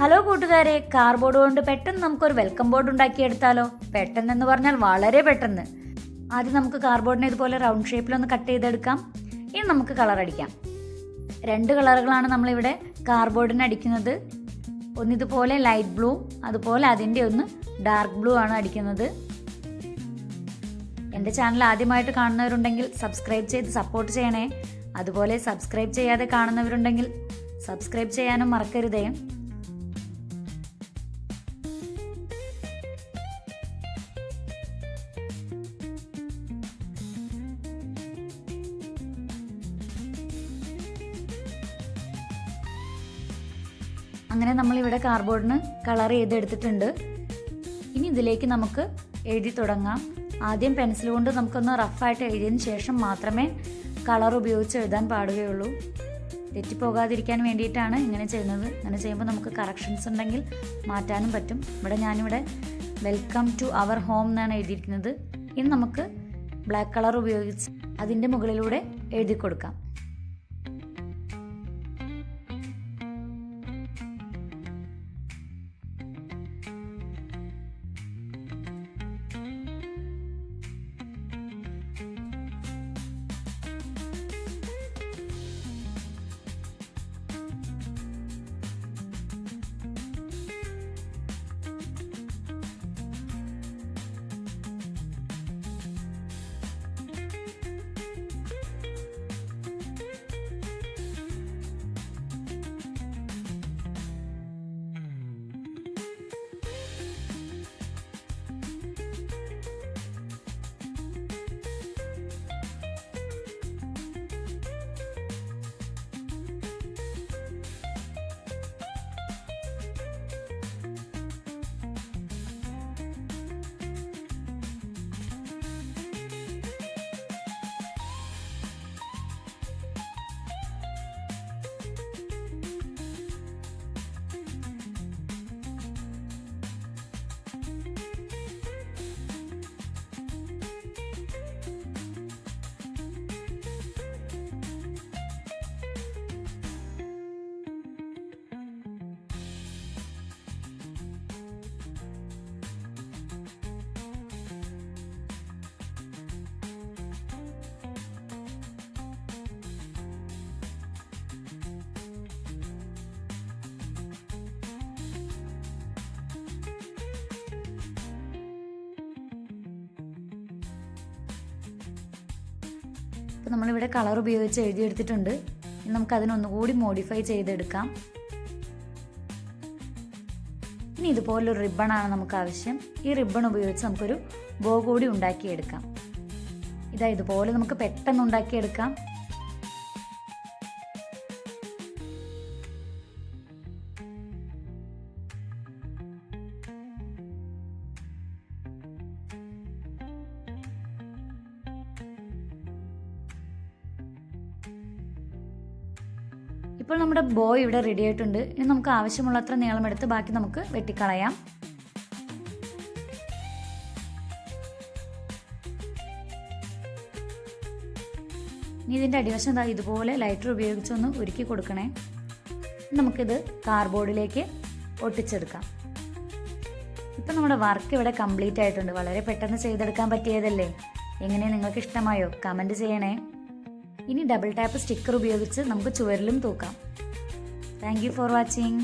Hello കൂട്ടുകാരെ, cardboard കൊണ്ട് പെട്ടെന്ന് നമുക്കൊരു വെൽക്കം ബോർഡ് ഉണ്ടാക്കിയെടുത്താലോ? പെട്ടെന്ന് പറഞ്ഞാൽ വളരെ പെട്ടെന്ന്. ആദ്യം നമുക്ക് കാർഡ്ബോർഡിനെ ഇതുപോലെ റൗണ്ട് ഷേപ്പിലൊന്ന് കട്ട് ചെയ്തെടുക്കാം. ഇനി നമുക്ക് കളർ അടിക്കാം. 2 കളറുകളാണ് നമ്മളിവിടെ കാർഡ്ബോർഡിന് അടിക്കുന്നത്. ഒന്നിതുപോലെ ലൈറ്റ് ബ്ലൂ, അതുപോലെ അതിൻ്റെ ഒന്ന് ഡാർക്ക് ബ്ലൂ ആണ് അടിക്കുന്നത്. എൻ്റെ ചാനൽ ആദ്യമായിട്ട് കാണുന്നവരുണ്ടെങ്കിൽ സബ്സ്ക്രൈബ് ചെയ്ത് സപ്പോർട്ട് ചെയ്യണേ. അതുപോലെ സബ്സ്ക്രൈബ് ചെയ്യാതെ കാണുന്നവരുണ്ടെങ്കിൽ സബ്സ്ക്രൈബ് ചെയ്യാനും മറക്കരുതേ. അങ്ങനെ നമ്മളിവിടെ കാർഡ്ബോർഡിന് കളർ ചെയ്തെടുത്തിട്ടുണ്ട്. ഇനി ഇതിലേക്ക് നമുക്ക് എഴുതി തുടങ്ങാം. ആദ്യം പെൻസിൽ കൊണ്ട് നമുക്കൊന്ന് റഫായിട്ട് എഴുതിയതിന് ശേഷം മാത്രമേ കളർ ഉപയോഗിച്ച് എഴുതാൻ പാടുകയുള്ളൂ. തെറ്റിപ്പോകാതിരിക്കാൻ വേണ്ടിയിട്ടാണ് ഇങ്ങനെ ചെയ്യുന്നത്. ഇങ്ങനെ ചെയ്യുമ്പോൾ നമുക്ക് കറക്ഷൻസ് ഉണ്ടെങ്കിൽ മാറ്റാനും പറ്റും. ഞാനിവിടെ വെൽക്കം ടു അവർ ഹോം എന്നാണ് എഴുതിയിരിക്കുന്നത്. ഇനി നമുക്ക് ബ്ലാക്ക് കളർ ഉപയോഗിച്ച് അതിൻ്റെ മുകളിലൂടെ എഴുതി കൊടുക്കാം. അപ്പോൾ നമ്മളിവിടെ കളർ ഉപയോഗിച്ച് എഴുതിയെടുത്തിട്ടുണ്ട്. ഇനി നമുക്ക് അതിനൊന്നുകൂടി മോഡിഫൈ ചെയ്തെടുക്കാം. ഇനി ഇതുപോലൊരു റിബണാണ് നമുക്ക് ആവശ്യം. ഈ റിബൺ ഉപയോഗിച്ച് നമുക്കൊരു ബോ കൂടി ഉണ്ടാക്കിയെടുക്കാം. ഇതുപോലെ നമുക്ക് പെട്ടെന്ന് ഉണ്ടാക്കിയെടുക്കാം. ഇപ്പോൾ നമ്മുടെ ബോ ഇവിടെ റെഡി ആയിട്ടുണ്ട്. ഇനി നമുക്ക് ആവശ്യമുള്ളത്ര നീളമെടുത്ത് ബാക്കി നമുക്ക് വെട്ടിക്കളയാം. ഇനി ഇതിൻ്റെ അടിവശം ഇതുപോലെ ലൈറ്റർ ഉപയോഗിച്ചൊന്ന് ഉരുക്കി കൊടുക്കണേ. നമുക്കിത് കാർഡ്ബോർഡിലേക്ക് ഒട്ടിച്ചെടുക്കാം. ഇപ്പം നമ്മുടെ വർക്ക് ഇവിടെ കംപ്ലീറ്റ് ആയിട്ടുണ്ട്. വളരെ പെട്ടെന്ന് ചെയ്തെടുക്കാൻ പറ്റിയതല്ലേ? എങ്ങനെ, നിങ്ങൾക്ക് ഇഷ്ടമായോ? കമൻറ്റ് ചെയ്യണേ. ഇനി ഡബിൾ ടാപ്പ് സ്റ്റിക്കർ ഉപയോഗിച്ച് നമുക്ക് ചുവരിലും തൂക്കാം. Thank you for watching.